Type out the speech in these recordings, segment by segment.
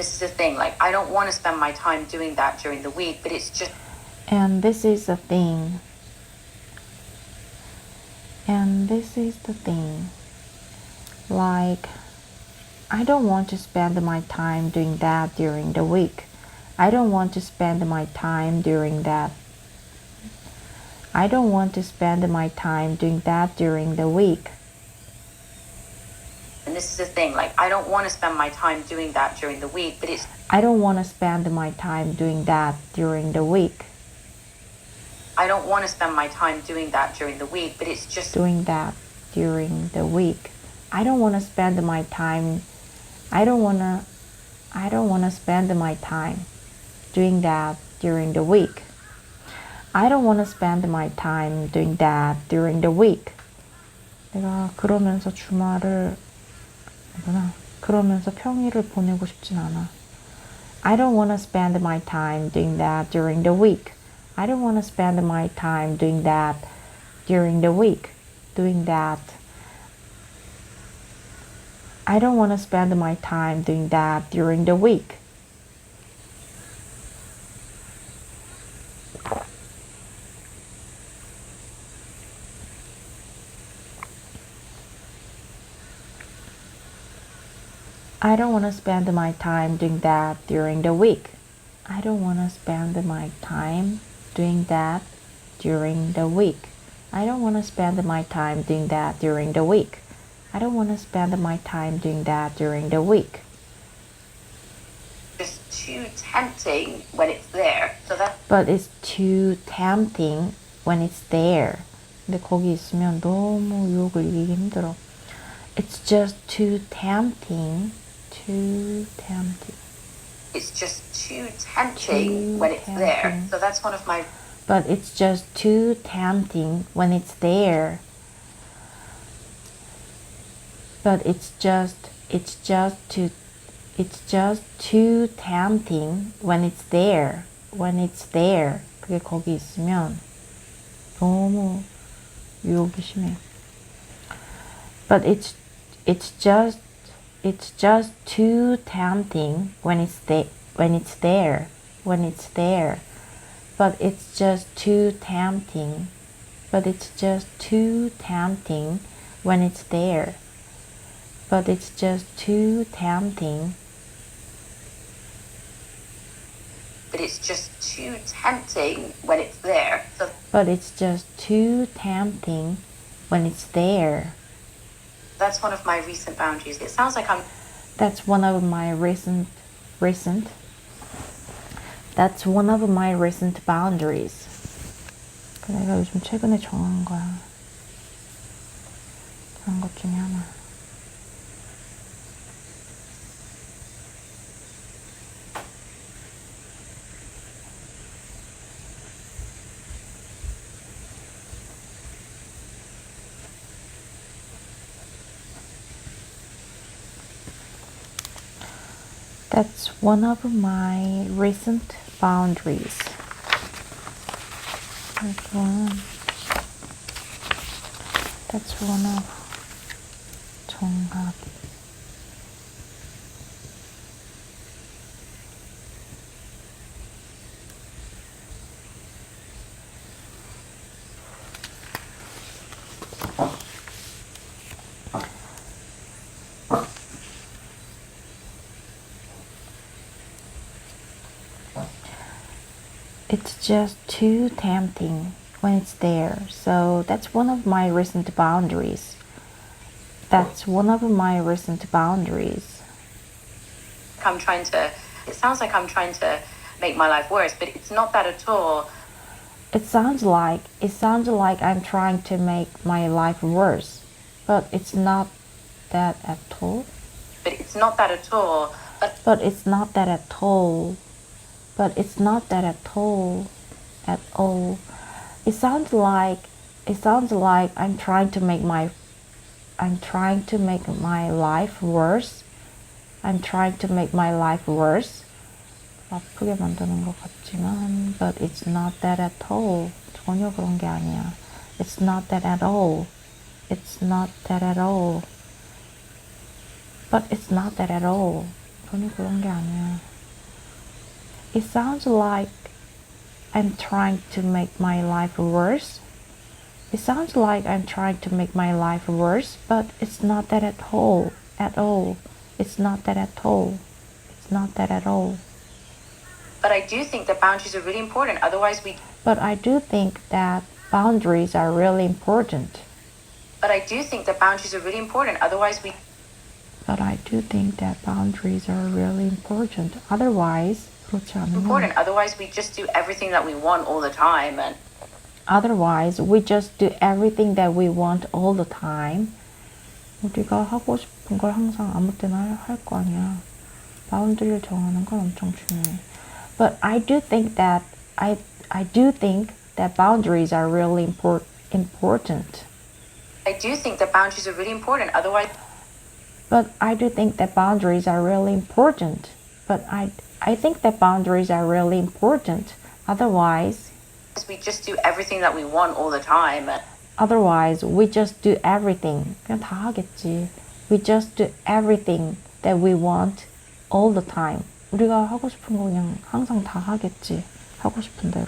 this is the thing, like, I don't want to spend my time doing that during the week, but it's just... And this is the thing. And this is the thing. Like, I don't want to spend my time doing that during the week. I don't want to spend my time during that. I don't want to spend my time doing that during the week. And this is the thing, like, I don't want to spend my time doing that during the week, but it's... I don't want to spend my time doing that during the week. I don't want to spend my time doing that during the week, but it's just... Doing that during the week. I don't want to spend my time... I don't want to spend my time doing that during the week. I don't want to spend my time doing that during the week. 내가 그러면서 주말을 그러면서 평일을 보내고 싶진 않아. I don't want to spend my time doing that during the week. I don't want to spend my time doing that during the week. Doing that. I don't want to spend my time doing that during the week. I don't want to spend my time doing that during the week. I don't want to spend my time doing that during the week. I don't want to spend my time doing that during the week. I don't want to spend my time doing that during the week. Just too tempting when it's there. So that. But it's too tempting when it's there. 근데 거기 있으면 너무 유혹을 이기기 힘들어. It's just too tempting. Too tempting. It's just too tempting when it's there. So that's one of my... But it's just too tempting when it's there. But it's just too tempting when it's there. When it's there. 그게 거기 있으면 너무 유혹이 심해. But it's just too tempting when it's there. But it's just too tempting. But it's just too tempting when it's there. But it's just too tempting. But it's just too tempting when it's there. So but it's just too tempting when it's there. That's one of my recent boundaries. It sounds like I'm... That's one of my recent boundaries. 내가 요즘 최근에 정한 거야. 그런 것 중에 하나. That's one of my recent boundaries. That's one of 정합. It's just too tempting when it's there. So that's one of my recent boundaries. That's one of my recent boundaries. It sounds like I'm trying to make my life worse, but it's not that at all. It sounds like I'm trying to make my life worse, but it's not that at all. But it's not that at all. But it's not that at all. But it's not that at all. At all. It sounds like I'm trying to make my life worse. I'm trying to make my life worse. 아프게 만드는 것 같지만, but it's not that at all. 전혀 그런 게 아니야. It's not that at all. It's not that at all. But it's not that at all. 전혀 그런 게 아니야. It sounds like I'm trying to make my life worse. It sounds like I'm trying to make my life worse, but it's not that at all. At all. It's not that at all. It's not that at all. But I do think that boundaries are really important. Otherwise, we. But I do think that boundaries are really important. But I do think that boundaries are really important. Otherwise, we. But I do think that boundaries are really important. Otherwise, 그렇지 않으면. Important. Otherwise, we just do everything that we want all the time, and. Otherwise, we just do everything that we want all the time. 우리가 하고 싶은 걸 항상 아무 때나 할 거 아니야. 바운드리를 정하는 건 엄청 중요해. But I do think that I do think that boundaries are really important. I do think that boundaries are really important. Otherwise. But I do think that boundaries are really important. But I think that boundaries are really important. Otherwise. We just do everything that we want all the time. Otherwise, we just do everything. 그냥 다 하겠지. We just do everything that we want all the time. 우리가 하고 싶은 거 그냥 항상 다 하겠지. 하고 싶은 대로.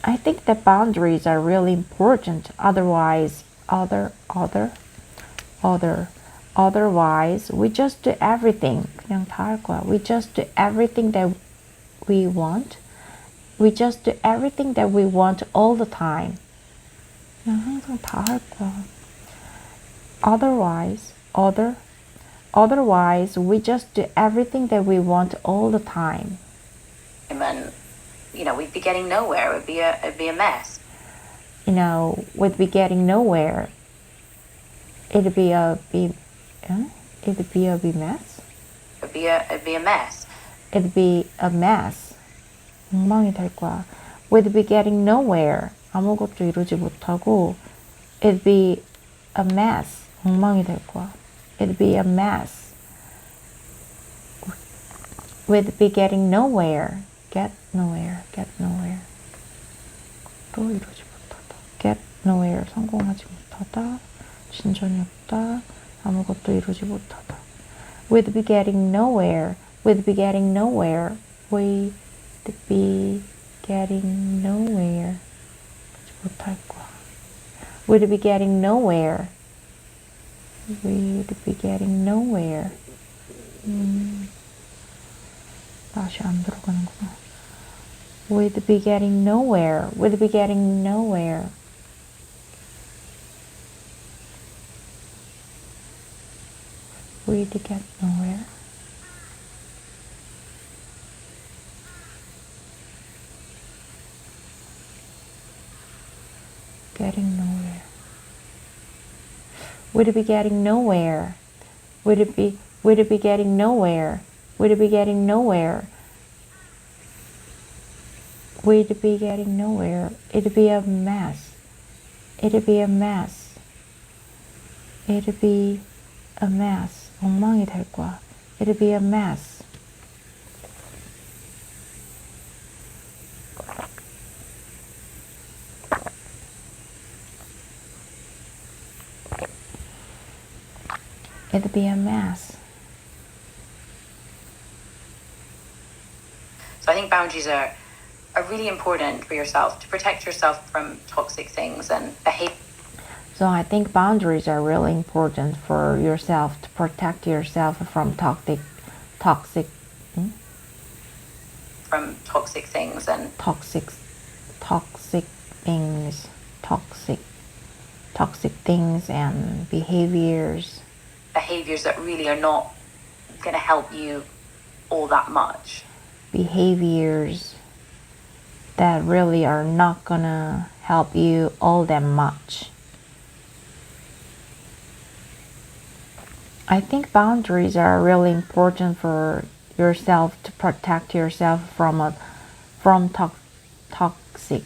I think that boundaries are really important. Otherwise, otherwise, we just do everything. 그냥 다 할 거야. We just do everything that we want. We just do everything that we want all the time. 그냥 항상 다 할 거야. Otherwise, we just do everything that we want all the time. And, we'd be getting nowhere. It'd be a mess. We'd be getting nowhere. It'd be a mess. It'd be a mess. It'd be a mess. 엉망이 될 거야. We'd be getting nowhere. 아무것도 이루지 못하고 It'd be a mess. 엉망이 될 거야. It'd be a mess. We'd be getting nowhere. Get nowhere. 또 이루지 못하다. Get nowhere. 성공하지 못하다. 진전이 없다. 아무것도 이루지 못하다. We'd be getting nowhere. We'd be getting nowhere. We'd be getting nowhere. 못할 거야. We'd be getting nowhere. We'd be getting nowhere. 맛이 안 들어가는구나. We'd be getting nowhere. We'd be getting nowhere. We'd get nowhere. Getting nowhere. We'd be getting nowhere. We'd be getting nowhere. We'd be getting nowhere. We'd be getting nowhere. It'd be a mess. It'd be a mess. It'd be a mess. 엉망이 될 거야. It'd be a mess. It'd be a mess. So I think boundaries are really important for yourself to protect yourself from toxic things and behavior. So I think boundaries are really important for yourself to protect yourself from toxic From toxic things and toxic things and behaviors that really are not going to help you all that much. Behaviors that really are not gonna help you all that much. I think boundaries are really important for yourself to protect yourself from toxic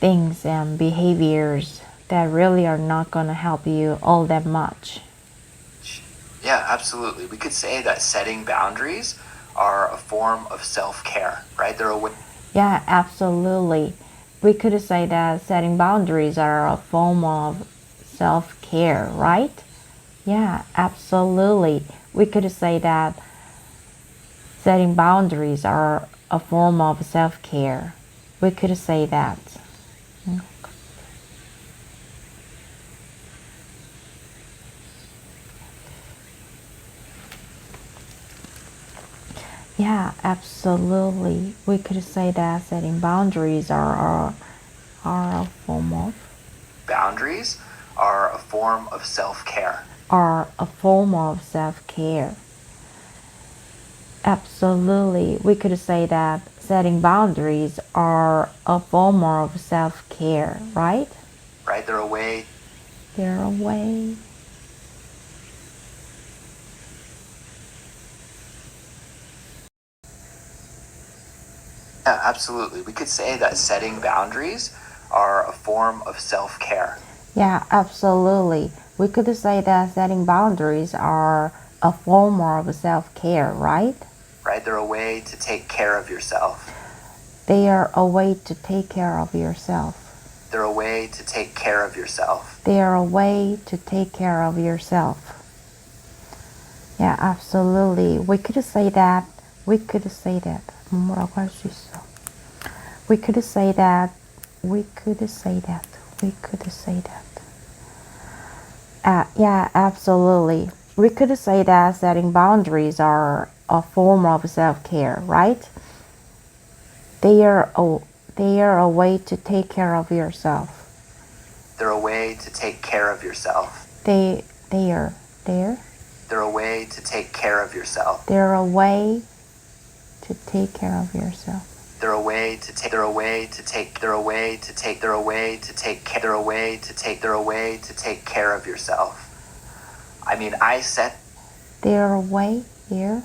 things and behaviors that really are not going to help you all that much. Yeah, absolutely. We could say that setting boundaries are a form of self-care, right? They're a way. Yeah, absolutely. We could say that setting boundaries are a form of self-care, right? Yeah, absolutely. We could say that setting boundaries are a form of self-care. We could say that. Yeah, absolutely. We could say that setting boundaries are a form of Boundaries are a form of self-care. are a form of self-care. Absolutely. We could say that setting boundaries are a form of self-care, right? Right? They're a way. They're a way. Yeah, absolutely. We could say that setting boundaries are a form of self-care. Yeah, absolutely. We could say that setting boundaries are a form of self-care, right? Right? They're a way to take care of yourself. They are a way to take care of yourself. They're a way to take care of yourself. They are a way to take care of yourself. Yeah, absolutely. We could say that. We could say that. 뭐라고 할 수 있어? We could say that. We could say that. We could say that. Yeah, absolutely. We could say that setting boundaries are a form of self-care, right? They are a way to take care of yourself. They're a way to take care of yourself. They're They're a way to take care of yourself. a way to take care of yourself. They're a way to take. They're a way to take. They're a way to take. They're a way to take. They're a way to take. They're a way to take care of yourself. I mean, I set. They're a way. They're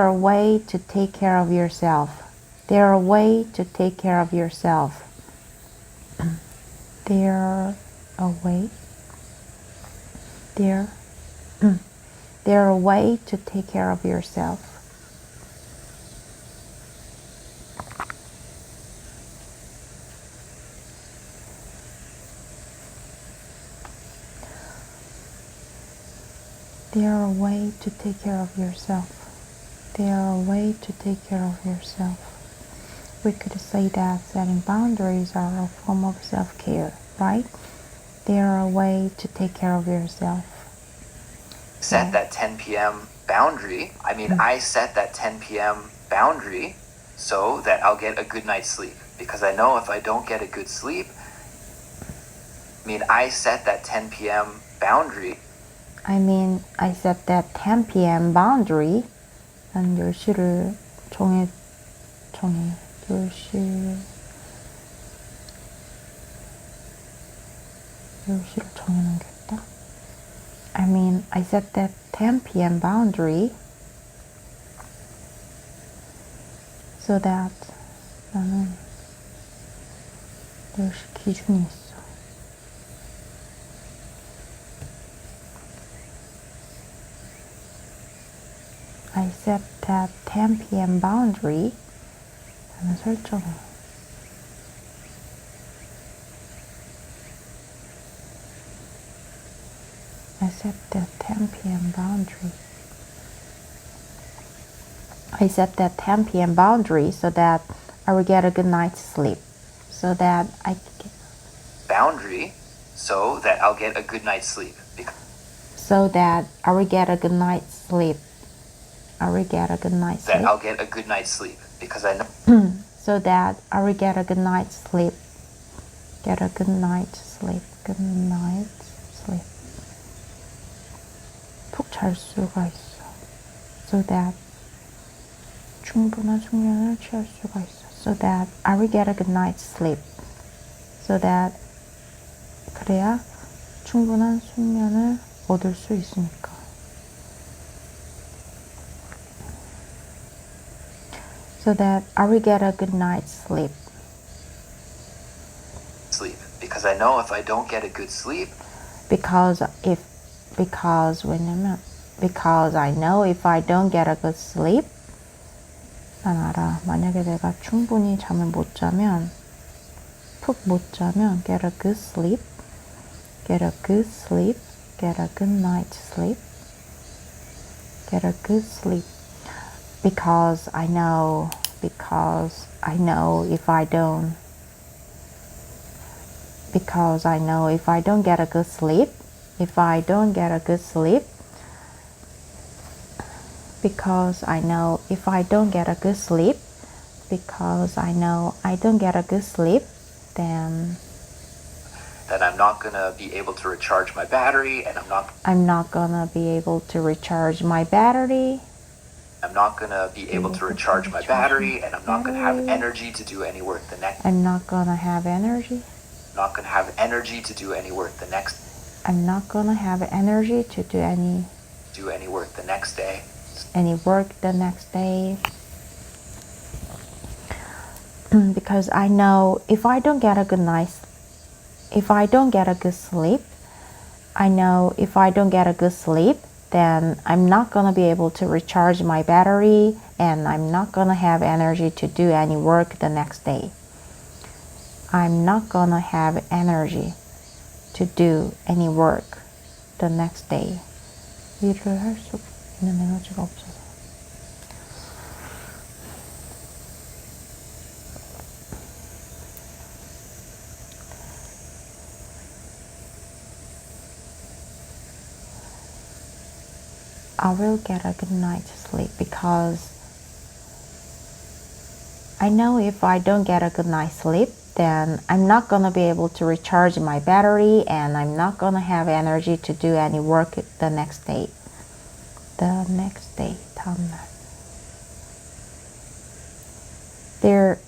a way to take care of yourself. They're a way to take care of yourself. They're a way. They're a way to take care of yourself. They are a way to take care of yourself. They are a way to take care of yourself. We could say that setting boundaries are a form of self-care, right? They are a way to take care of yourself. Set that 10 p.m. boundary. I mean, I set that 10 p.m. boundary so that I'll get a good night's sleep. Because I know if I don't get a good sleep, I set that 10 p.m. boundary. I set that 10 p.m. boundary. 난 10시를 10시를 정해놓겠다. I set that 10 p.m. boundary so that 나는 10시 기준이 있어. I set that 10 p.m. boundary. 나는 설정해. I set that 10 p.m. boundary. I set that 10 p.m. boundary so that I will get a good night's sleep. So that I get Boundary so that I'll get a good night's sleep. So that I will get a good night's sleep. I will get a good night's sleep. That I'll get a good night's sleep. Because I know. So that I will get a good night's sleep. Get a good night's sleep. Good night's sleep. 푹 잘 수가 있어. So that 충분한 숙면을 취할 수가 있어. So that I will get a good night's sleep. So that 그래야 충분한 숙면을 얻을 수 있으니까. So that I will get a good night's sleep. Sleep. Because I know if I don't get a good sleep. Because I know if I don't get a good sleep. 난 알아. 만약에 내가 충분히 잠을 못 자면, 푹 못 자면, get a good sleep. Get a good sleep. Get a good night's sleep. Get a good sleep. Because I know if I don't get a good sleep, because I know if I don't get a good sleep, then I'm not gonna be able to recharge my battery, and I'm not gonna be able to recharge my battery, and I'm not gonna have energy to do any work the next. I'm not gonna have energy to do any work the next day. Because I know if I don't get a good sleep, then I'm not gonna be able to recharge my battery, and I'm not gonna have energy to do any work the next day. I'm not gonna have energy to do any work the next day. 일을 할 수 있는 에너지가 없어서. I will get a good night's sleep because I know if I don't get a good night's sleep, then I'm not gonna be able to recharge my battery, and I'm not gonna have energy to do any work the next day. 다음날. There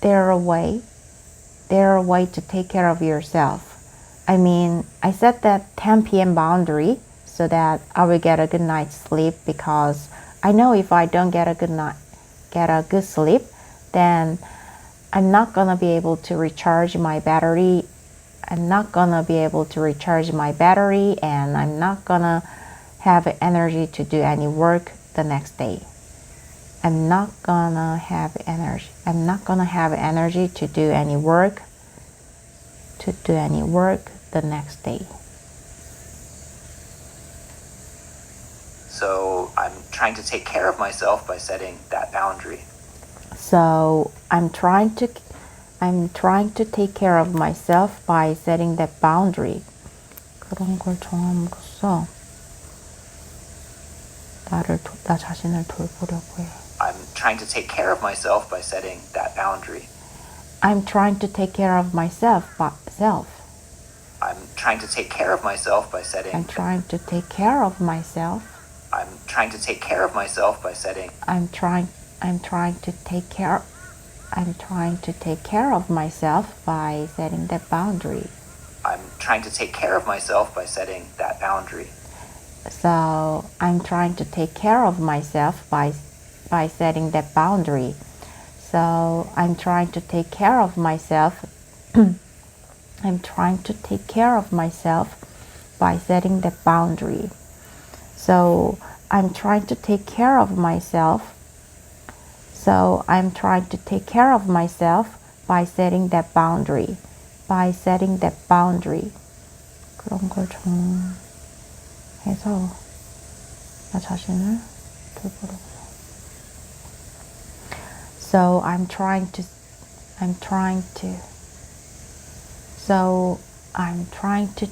are a way to take care of yourself. I mean, I set that 10 p.m. boundary so that I will get a good night's sleep, because I know if I don't get a good sleep, then I'm not gonna be able to recharge my battery. And I'm not gonna have energy to do any work the next day. I'm not gonna have energy to do any work the next day. So I'm trying to take care of myself by setting that boundary. So I'm trying to take care of myself by setting that boundary. 그런 걸 정함으로써 나 자신을 돌보려고 해. I'm trying to take care of myself by setting that boundary. I'm trying to take care of myself by self. I'm trying to take care of myself by setting. I'm trying to take care of myself. I'm trying to take care of myself by setting. I'm trying to take care of myself by setting that boundary. I'm trying to take care of myself by setting that boundary. So I'm trying to take care of myself by setting that boundary. So I'm trying to take care of myself. I'm trying to take care of myself by setting that boundary. So I'm trying to take care of myself. So I'm trying to take care of myself by setting that boundary. By setting that boundary. 그런 걸 정해서 나 자신을 돌보려고. So I'm trying to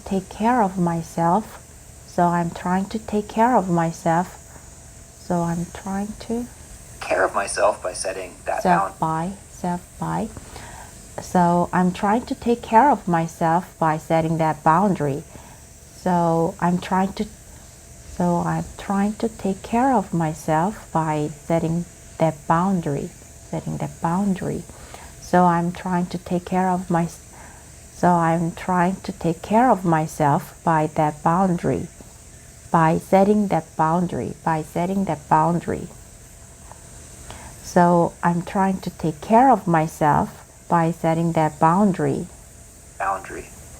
take care of myself. So I'm trying to take care of myself. So I'm trying to care of myself by setting that boundary. So I'm trying to take care of myself by setting that boundary. So I'm trying to take care of myself by setting that boundary. So I'm trying to take care of myself by that boundary. By setting that boundary. So I'm trying to take care of myself by setting that boundary.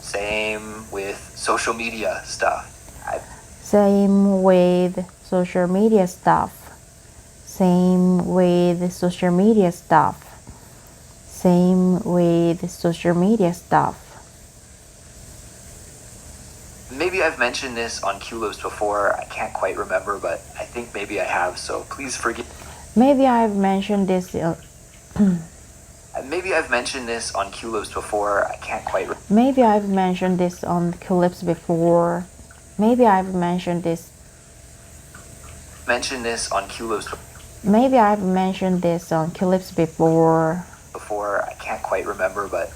Same with social media stuff. Same with social media stuff. Maybe I've mentioned this on Culos before. I can't quite remember, but I think maybe I have. So please forgive. Maybe I've mentioned this. Maybe I've mentioned this on Culos before. I can't quite. Maybe I've mentioned this on Clips before. Maybe I've mentioned this. Mentioned this on Culos Maybe I've mentioned this on Clips before. before. I can't quite remember, but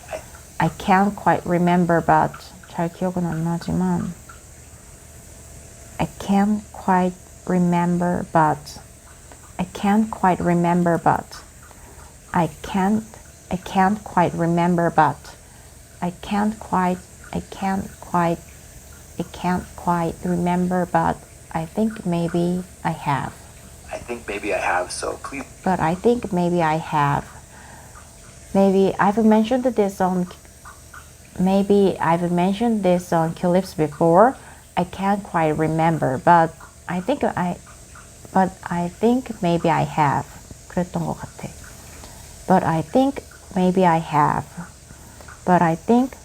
I can't quite remember, but 잘 기억은 안 나지만 I can't quite remember, but I can't quite remember, but I can't quite remember, but I can't quite remember, but I think maybe I have. I think maybe I have. So please. But I think maybe I have. Maybe I've mentioned this on Clips before. I can't quite remember, but I think maybe I have. 그랬던 것 같아. But I think maybe I have. But I think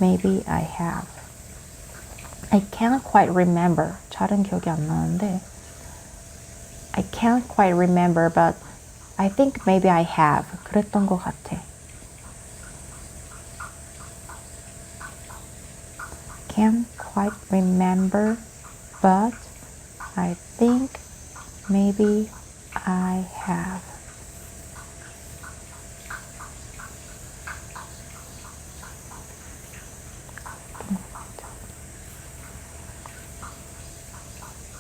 maybe I have. I can't quite remember. 잘은 기억이 안 나는데. I can't quite remember, but I think maybe I have. 그랬던 것 같아. Can't quite remember, but I think maybe I have.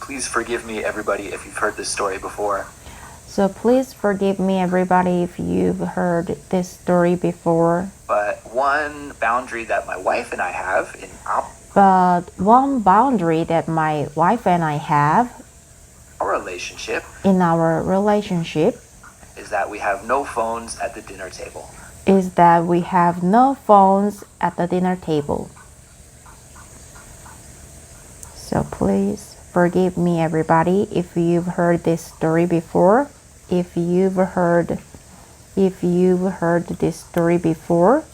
Please forgive me, everybody, if you've heard this story before. So please forgive me, everybody, if you've heard this story before. But one boundary that my wife and I have in But one boundary that my wife and I have our relationship is that we have no phones at the dinner table. So please forgive me, everybody, if you've heard this story before. If you've heard this story before.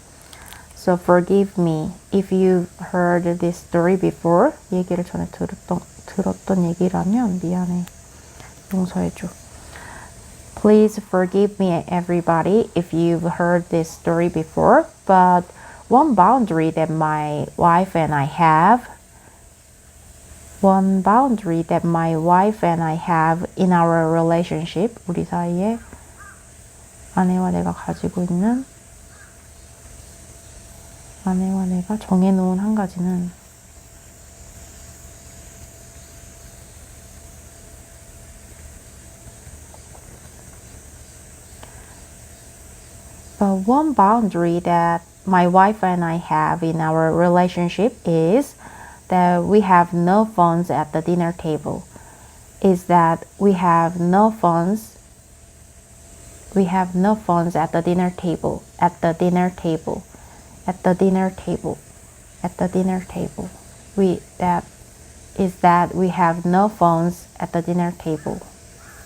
So forgive me if you've heard this story before. 얘기를 전에 들었던 얘기라면 미안해. 용서해줘. Please forgive me, everybody, if you've heard this story before. But one boundary that my wife and I have in our relationship, 우리 사이에 아내와 내가 정해놓은 한 가지는 But one boundary that my wife and I have in our relationship is that we have no phones at the dinner table. Is that we have no phones at the dinner table. We have no phones at the dinner table.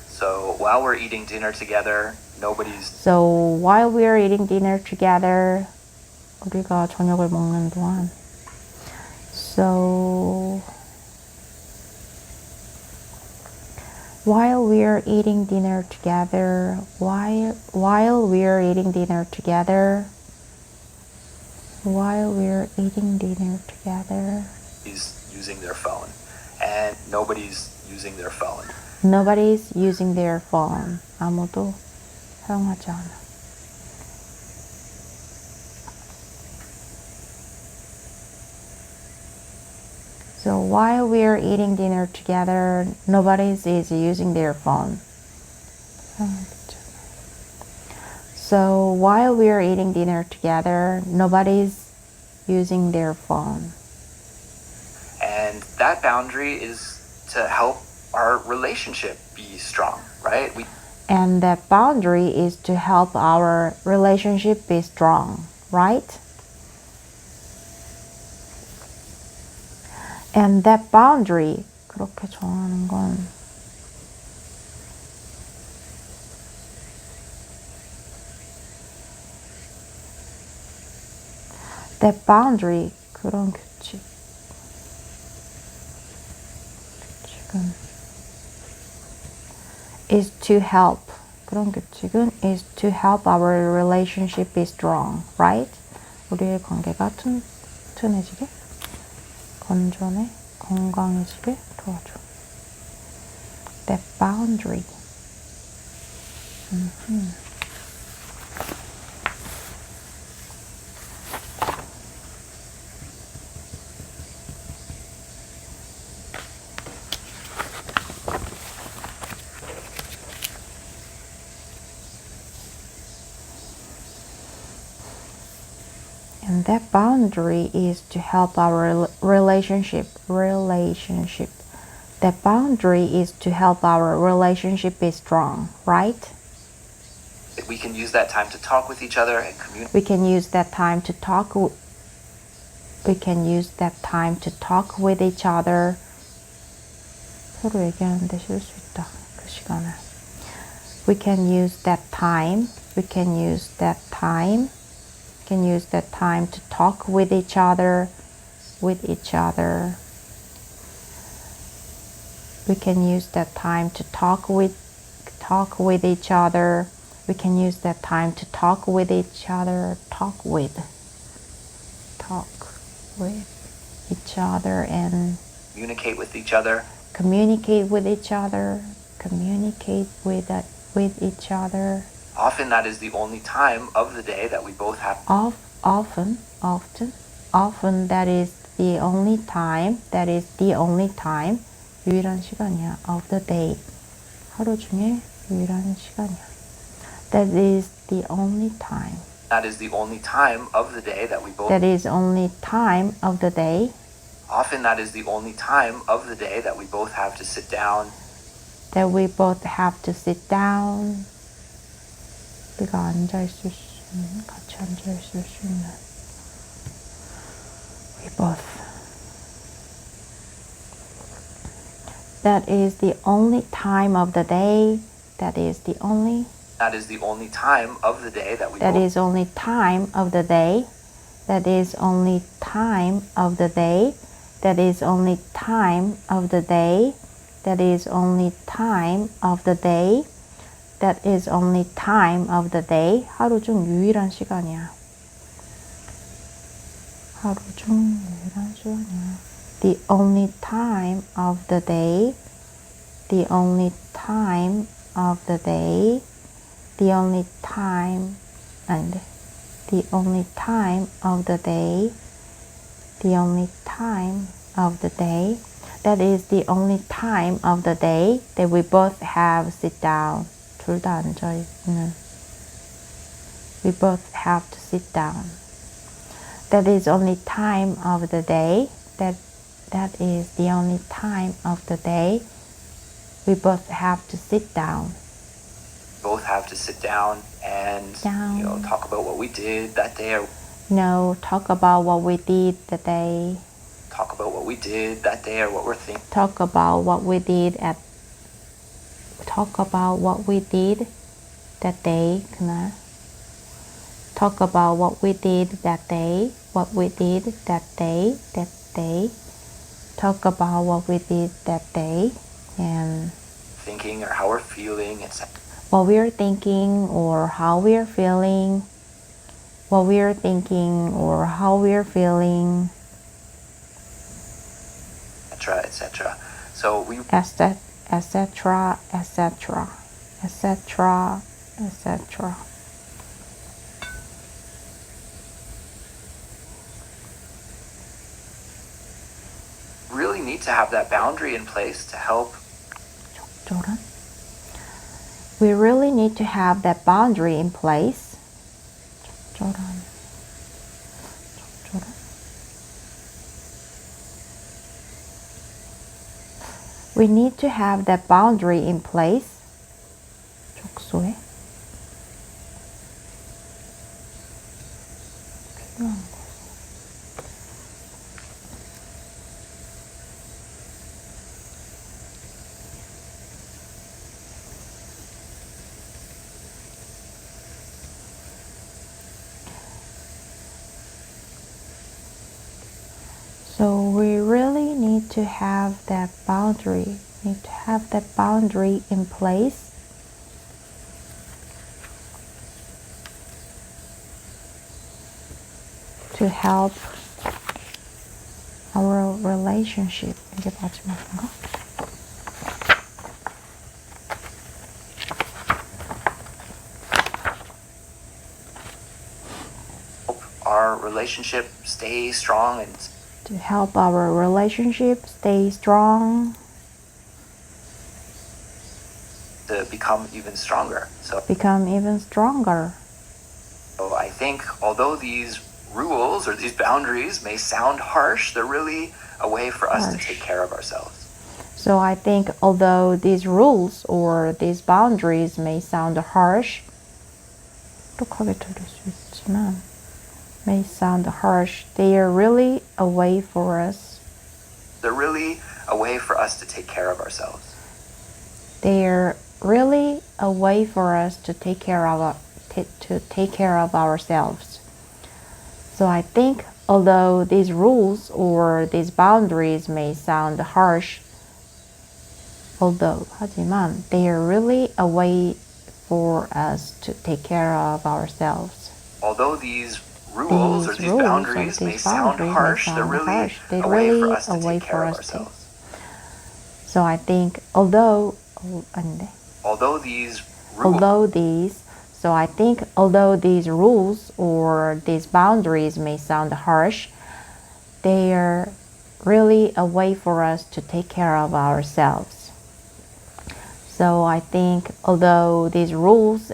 So while we're eating dinner together, 우리가 저녁을 먹는 동안 while we're eating dinner together, he's using their phone, and nobody's using their phone. Nobody's using their phone. 아무도 사용하지 않아. So while we're eating dinner together, nobody is using their phone. So while we're eating dinner together, nobody's using their phone. And that boundary is to help our relationship be strong, right? And that boundary is to help our relationship be strong, right? And that boundary, 그렇게 정하는 건 That boundary, 그런 규칙은 is to help. 그런 규칙은 is to help our relationship be strong, right? 우리의 관계가 튼튼해지게, 건전해, 건강해지게 도와줘. That boundary. And that boundary is to help our relationship. That boundary is to help our relationship be strong, right? We can use that time to talk with each other and communicate. We can use that time to talk. We can use that time to talk with each other. 서로 얘기하는데 쉴 수 있다. 그 시간을. We can use that time. We can use that time. We can use that time to talk with each other. With each other. We can use that time to talk with each other. We can use that time to talk with each other. Talk with each other and Communicate with each other. Communicate with each other. Communicate with each other. Often that is the only time of the day that we both have. Often that is the only time. That is the only time. 유일한 시간이야. Of the day. 하루 중에 유일한 시간이야. That is the only time. That is the only time of the day that we both. That is only time of the day. Often that is the only time of the day that we both have to sit down. That we both have to sit down. 우리가 앉아 있을 수 있는, 같이 앉아 있을 수 있는. We both. That is the only time of the day. That is the only. That is the only time of the day that we That both. is only time of the day. That is only time of the day. That is only time of the day. That is only time of the day. That is only time of the day. 하루 중 유일한 시간이야. 하루 중 유일한 시간이야. The only time of the day. The only time of the day. The only time and the only time of the day. The only time of the day. That is the only time of the day that we both have sit down. 둘 다 앉아 있는. We both have to sit down. That is only time of the day. That is the only time of the day. We both have to sit down. Both have to sit down and talk about what we did that day, or No, talk about what we did that day. talk about what we did that day, or what we're thinking. Talk about what we did that day. 그날. Talk about what we did that day. What we did that day. That day. Talk about what we did that day and Thinking or how we're feeling, etc. what we're thinking or how we're feeling. What we're thinking or how we're feeling. etc. So we Etc. Etc. really need to have that boundary in place to help 적절한. We really need to have that boundary in place. 적절한. We need to have that boundary in place. 적소해. 필요한 거. So we really need to have that boundary, in place. To help our relationship. 이게 마지막인가? Our relationship stay strong and To help our relationship stay strong. to become even stronger. So I think although these rules or these boundaries may sound harsh, they're really a way for us to take care of ourselves. So I think although these rules or these boundaries may sound harsh, they are really a way for us. They're really a way for us to take care of ourselves. They are really a way for us to take care of ourselves. So I think although these rules or these boundaries may sound harsh, 하지만 they are really a way for us to take care of ourselves. Although these rules or these boundaries may sound harsh, they're really a way for us to take care of ourselves. So I think although these rules or these boundaries may sound harsh, they are really a way for us to take care of ourselves. So I think although these rules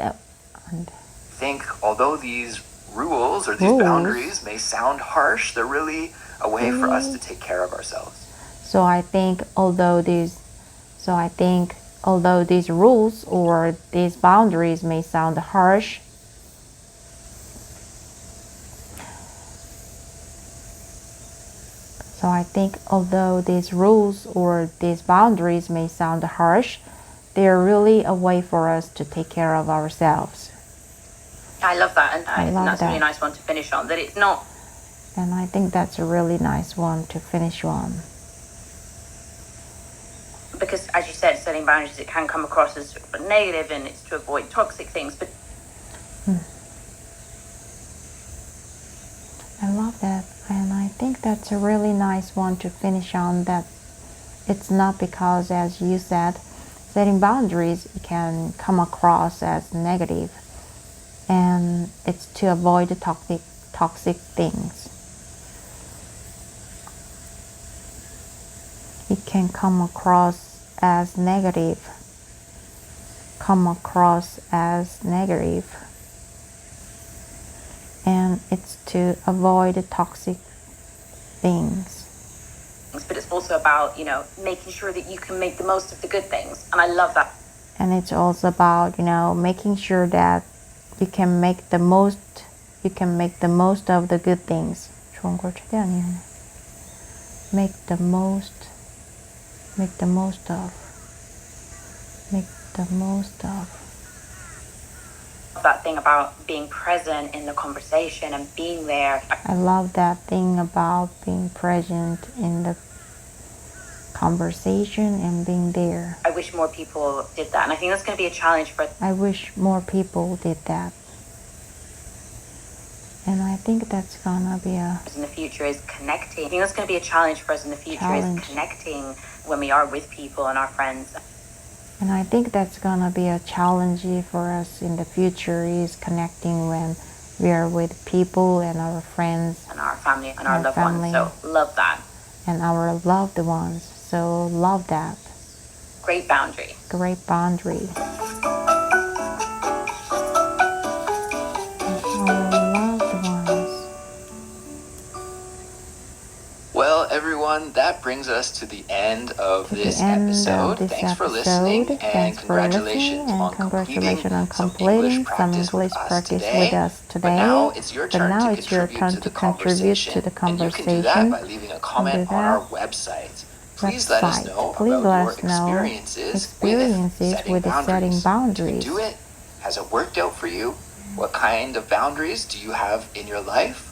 or these boundaries may sound harsh, they're really a way for us to take care of ourselves. So I think although these rules or these boundaries may sound harsh, they are really a way for us to take care of ourselves. I love that, and that's a really nice one to finish on. That it's not. And I think that's a really nice one to finish on. Because, as you said, setting boundaries, it can come across as sort of negative, and it's to avoid toxic things. But I love that, and I think that's a really nice one to finish on. That it's not because, as you said, setting boundaries can come across as negative, and it's to avoid the toxic things. It can come across as negative, and it's to avoid the toxic things. But it's also about, making sure that you can make the most of the good things, and I love that. And it's also about, making sure that you can make the most of the good things. 좋은 걸 최대한 이용해. Make the most of. That thing about being present in the conversation and being there. I love that thing about being present in the conversation and being there. I wish more people did that, and I think that's going to be a challenge for. I wish more people did that. And I think that's gonna be in the future is connecting. I think that's going to be a challenge for us in the future is connecting when we are with people and our friends. And I think that's gonna be a challenge for us in the future is connecting when we are with people and our friends and our family and our loved ones. So love that. And our loved ones. So love that. Great boundary. Well, everyone, that brings us to the end of this episode. Thanks for listening, and congratulations on completing some English practice with us today. But now it's your turn to contribute to the conversation. And you can do that by leaving a comment on our website. Please let us know about your experiences with setting boundaries. Did you do it? Has it worked out for you? What kind of boundaries do you have in your life?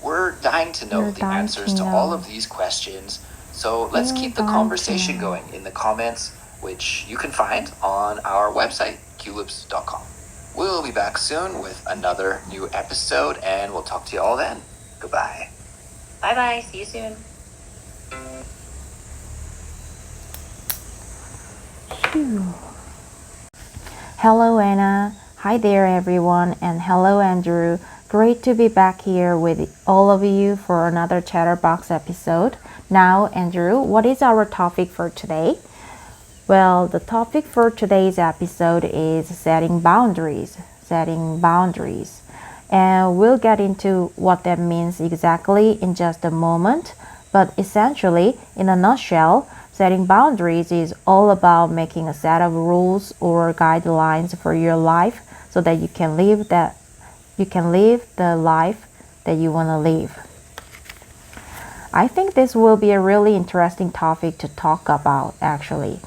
We're dying to know the answers to all of these questions. So let's keep the conversation going in the comments, which you can find on our website, culips.com. We'll be back soon with another new episode, and we'll talk to you all then. Goodbye. Bye-bye. See you soon. Hello, Anna. Hi there, everyone, and hello, Andrew. Great to be back here with all of you for another Chatterbox episode. Now, Andrew, what is our topic for today? Well, the topic for today's episode is setting boundaries. And we'll get into what that means exactly in just a moment. But essentially, in a nutshell, setting boundaries is all about making a set of rules or guidelines for your life so that you can live the life that you want to live. I think this will be a really interesting topic to talk about, actually.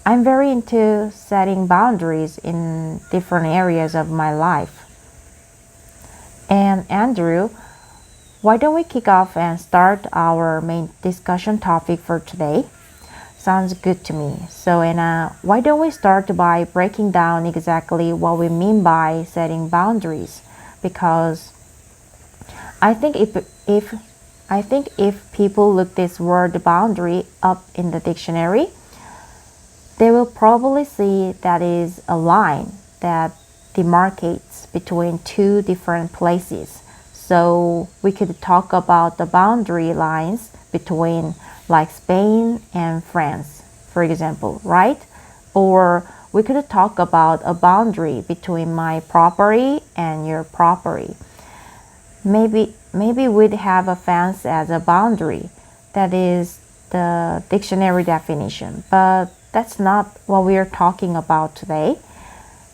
I'm very into setting boundaries in different areas of my life. And Andrew, why don't we kick off and start our main discussion topic for today? Sounds good to me. So, Anna, why don't we start by breaking down exactly what we mean by setting boundaries? Because I think if people look this word boundary up in the dictionary, they will probably see that is a line that demarcates between two different places. So we could talk about the boundary lines between like Spain and France, for example, right? Or we could talk about a boundary between my property and your property. Maybe we'd have a fence as a boundary. That is the dictionary definition. But that's not what we are talking about today.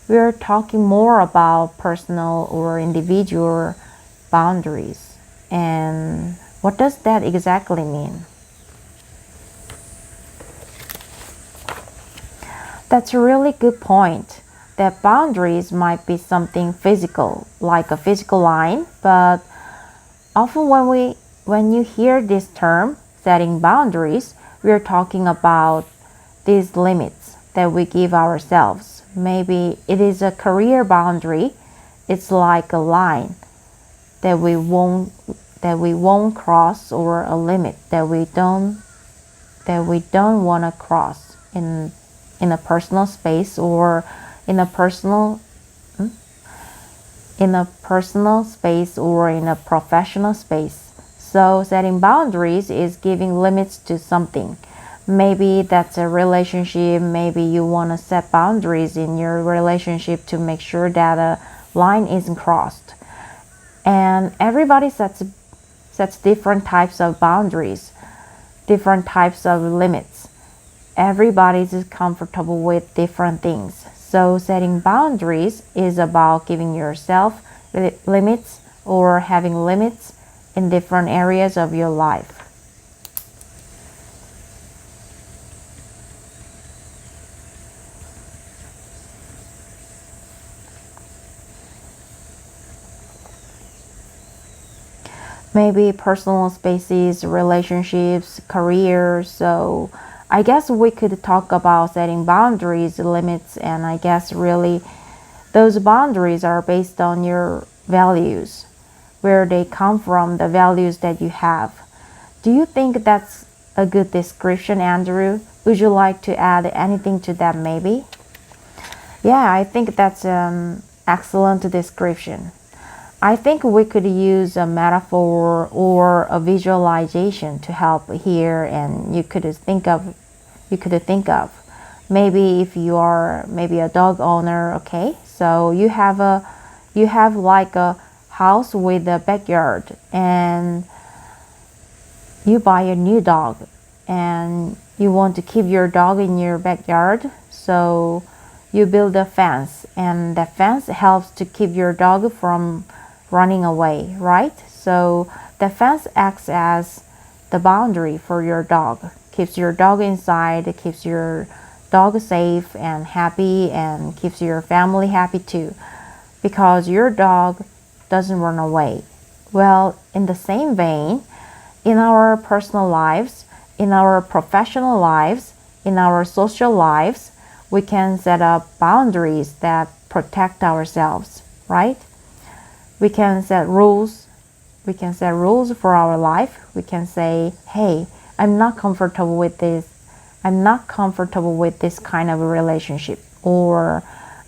We are talking more about personal or individual boundaries. And what does that exactly mean? That's a really good point. That boundaries might be something physical, like a physical line, but often when you hear this term, setting boundaries, we are talking about these limits that we give ourselves. Maybe it is a career boundary. It's like a line that we won't cross, or a limit that we don't want to cross in a personal space, or in a personal space, or in a professional space. So setting boundaries is giving limits to something. Maybe that's a relationship. Maybe you want to set boundaries in your relationship to make sure that a line isn't crossed. And everybody sets different types of boundaries, different types of limits. Everybody's comfortable with different things. So setting boundaries is about giving yourself limits, or having limits in different areas of your life. Maybe personal spaces, relationships, careers. So I guess we could talk about setting boundaries, limits, and I guess really those boundaries are based on your values, where they come from, the values that you have. Do you think that's a good description, Andrew? Would you like to add anything to that maybe? Yeah, I think that's an excellent description. I think we could use a metaphor or a visualization to help here, and you could think of maybe if you are maybe a dog owner, okay? So you have like a house with a backyard, and you buy a new dog, and you want to keep your dog in your backyard, so you build a fence, and that fence helps to keep your dog from running away, right? So the fence acts as the boundary for your dog, keeps your dog inside, keeps your dog safe and happy, and keeps your family happy too, because your dog doesn't run away. Well, in the same vein, in our personal lives, in our professional lives, in our social lives, we can set up boundaries that protect ourselves, right? We can set rules. We can set rules for our life. We can say, hey, I'm not comfortable with this. I'm not comfortable with this kind of a relationship, or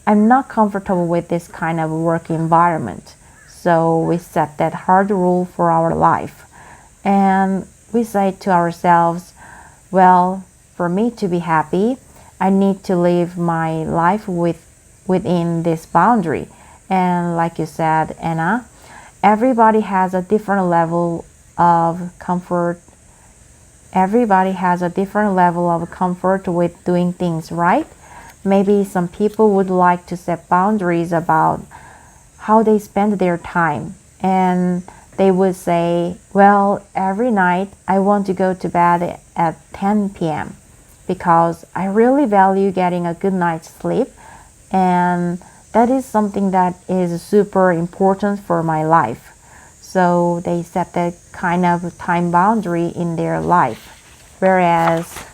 I'm not comfortable with this kind of work environment. So we set that hard rule for our life. And we say to ourselves, well, for me to be happy, I need to live my life within this boundary. And like you said, Anna, everybody has a different level of comfort. Everybody has a different level of comfort with doing things, right? Maybe some people would like to set boundaries about how they spend their time. And they would say, well, every night I want to go to bed at 10 p.m. because I really value getting a good night's sleep. And that is something that is super important for my life. So they set that kind of time boundary in their life. Whereas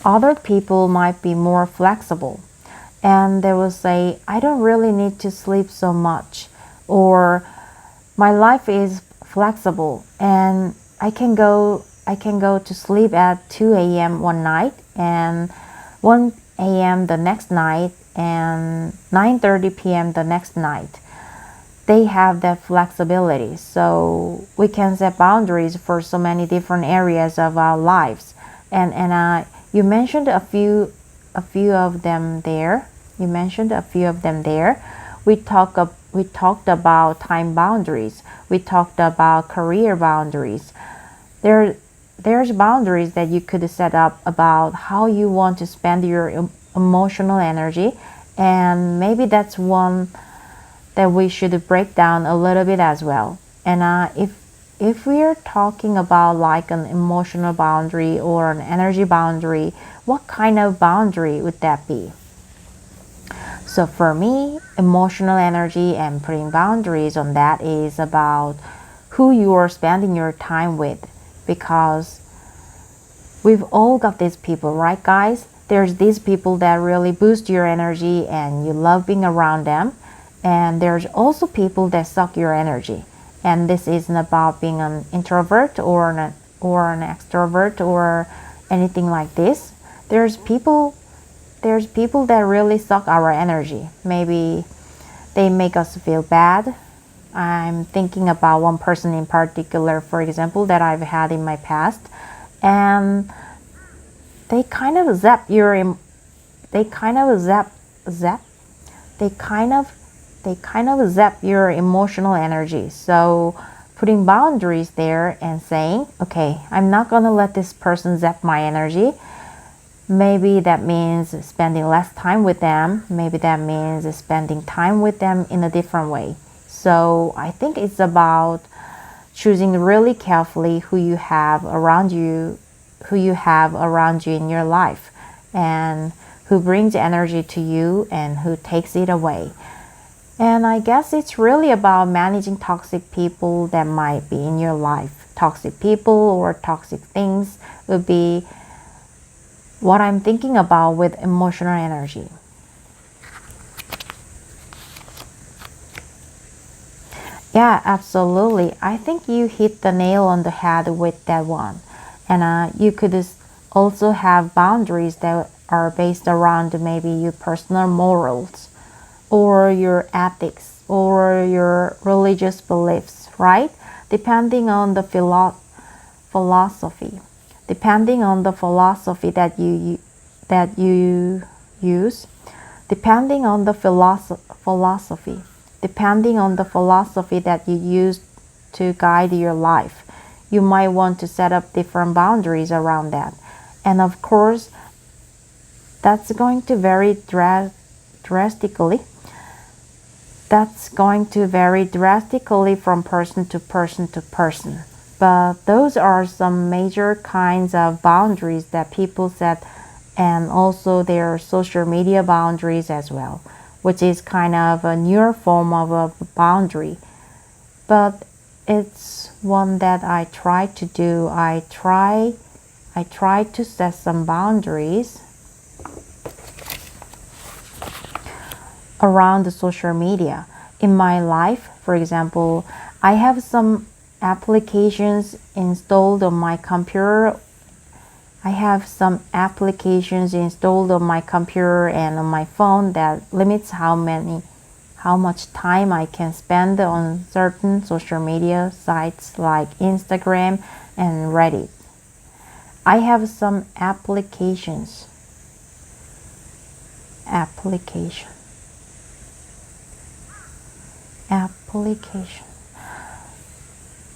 other people might be more flexible. And they will say, I don't really need to sleep so much. Or my life is flexible and I can go to sleep at 2 a.m. one night and 1 a.m. the next night and 9:30 p.m. the next night. They have that flexibility, so we can set boundaries for so many different areas of our lives. And you mentioned a few of them there. You mentioned a few of them there. We talked about time boundaries. We talked about career boundaries. There's boundaries that you could set up about how you want to spend your emotional energy, and maybe that's one that we should break down a little bit as well. And if we're talking about like an emotional boundary or an energy boundary, what kind of boundary would that be? So for me, emotional energy and putting boundaries on that is about who you are spending your time with, because we've all got these people, right guys? There's these people that really boost your energy and you love being around them. And there's also people that suck your energy. And this isn't about being an introvert or an extrovert or anything like this. There's people that really suck our energy. Maybe they make us feel bad. I'm thinking about one person in particular, for example, that I've had in my past. And they kind of zap your emotional energy. So putting boundaries there and saying, okay, I'm not gonna let this person zap my energy. Maybe that means spending less time with them. Maybe that means spending time with them in a different way. So I think it's about choosing really carefully who you have around you in your life, and who brings energy to you and who takes it away. And I guess it's really about managing toxic people that might be in your life. Toxic people or toxic things would be what I'm thinking about with emotional energy. Yeah, absolutely. I think you hit the nail on the head with that one. And you could also have boundaries that are based around maybe your personal morals or your ethics or your religious beliefs, right? Depending on the philosophy. Depending on the philosophy that you use. Depending on the philosophy. Depending on the philosophy that you use to guide your life, you might want to set up different boundaries around that. And of course, that's going to vary drastically. That's going to vary drastically from person to person to person. But those are some major kinds of boundaries that people set, and also their social media boundaries as well, which is kind of a newer form of a boundary. but it's one that I try to do. I try to set some boundaries around the social media. In my life, for example, I have some applications installed on my computer. I have some applications installed on my computer and on my phone that limits how much time I can spend on certain social media sites like Instagram and Reddit. I have some application.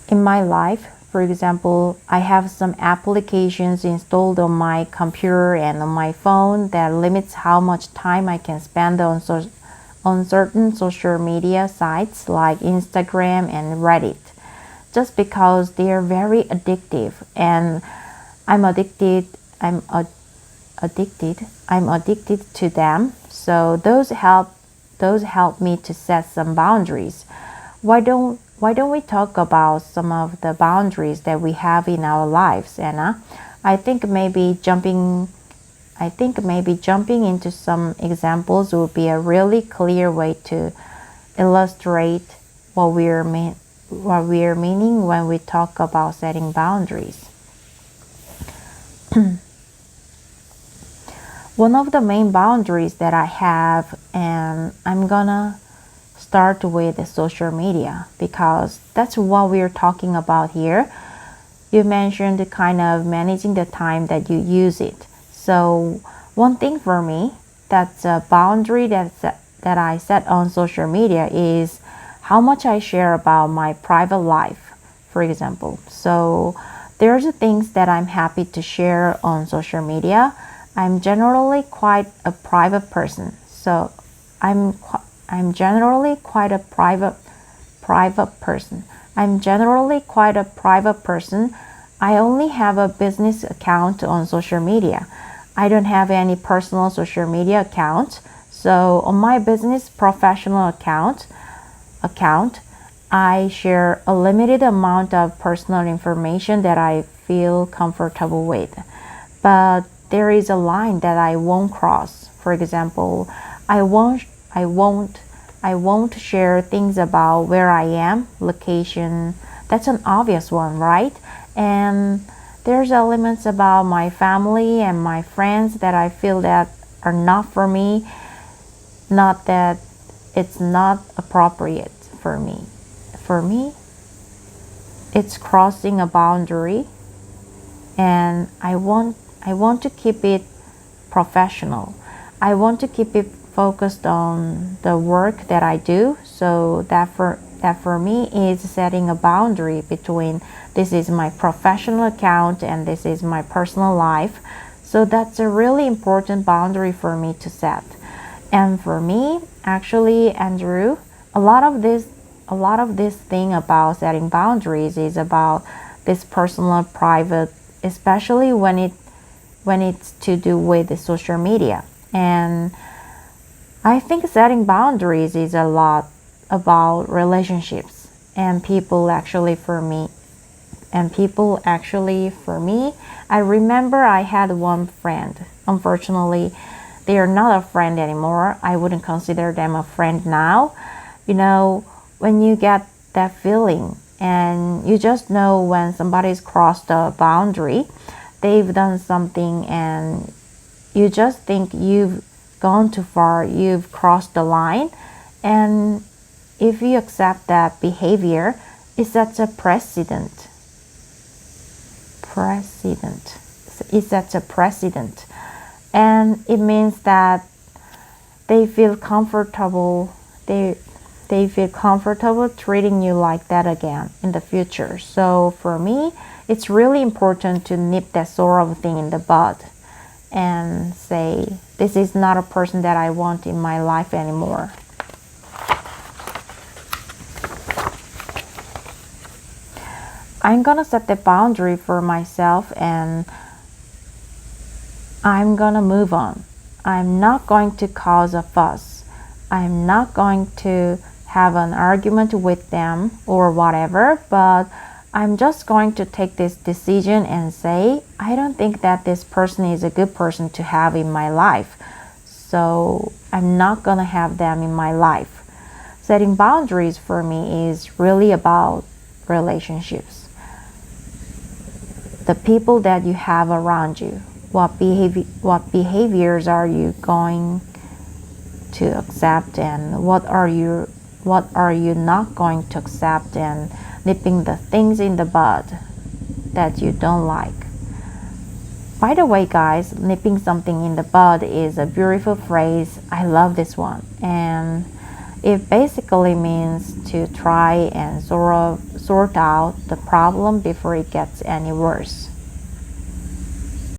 In my life, for example, I have some applications installed on my computer and on my phone that limits how much time I can spend on certain social media sites like Instagram and Reddit, just because they are very addictive, and I'm addicted to them. So those help me to set some boundaries. Why don't we talk about some of the boundaries that we have in our lives, Anna? I think maybe jumping into some examples would be a really clear way to illustrate what we are meaning when we talk about setting boundaries. One of the main boundaries that I have, and I'm gonna start with social media because that's what we're talking about here. You mentioned kind of managing the time that you use it. So one thing for me, that's a boundary that I set on social media is how much I share about my private life, for example. So there's things that I'm happy to share on social media. I'm generally quite a private person. So I'm generally quite a private person. I only have a business account on social media. I don't have any personal social media account. So on my business professional account, I share a limited amount of personal information that I feel comfortable with. But there is a line that I won't cross. For example, I won't share things about where I am, location. That's an obvious one, right? And there's elements about my family and my friends that I feel that are not for me, not that it's not appropriate for me. For me, it's crossing a boundary, and I want to keep it professional. I want to keep it focused on the work that I do, so that for me is setting a boundary between this is my professional account and this is my personal life. So that's a really important boundary for me to set. And for me, actually, Andrew, a lot of this thing about setting boundaries is about this personal, private, especially when it's to do with the social media. And I think setting boundaries is a lot about relationships and people actually for me. I remember I had one friend. Unfortunately, they are not a friend anymore. I wouldn't consider them a friend now. You know, when you get that feeling and you just know when somebody's crossed a boundary, they've done something and you just think you've gone too far, you've crossed the line, and if you accept that behavior, it sets a precedent. It sets a precedent, and it means that they feel comfortable. They feel comfortable treating you like that again in the future. So for me, it's really important to nip that sort of thing in the bud and say, this is not a person that I want in my life anymore. I'm gonna set the boundary for myself and I'm gonna move on. I'm not going to cause a fuss. I'm not going to have an argument with them or whatever, but I'm just going to take this decision and say, I don't think that this person is a good person to have in my life. So I'm not going to have them in my life. Setting boundaries for me is really about relationships. The people that you have around you. What behaviors are you going to accept, and what are you not going to accept, and nipping the things in the bud that you don't like. By the way, guys, nipping something in the bud is a beautiful phrase. I love this one, and it basically means to try and sort out the problem before it gets any worse.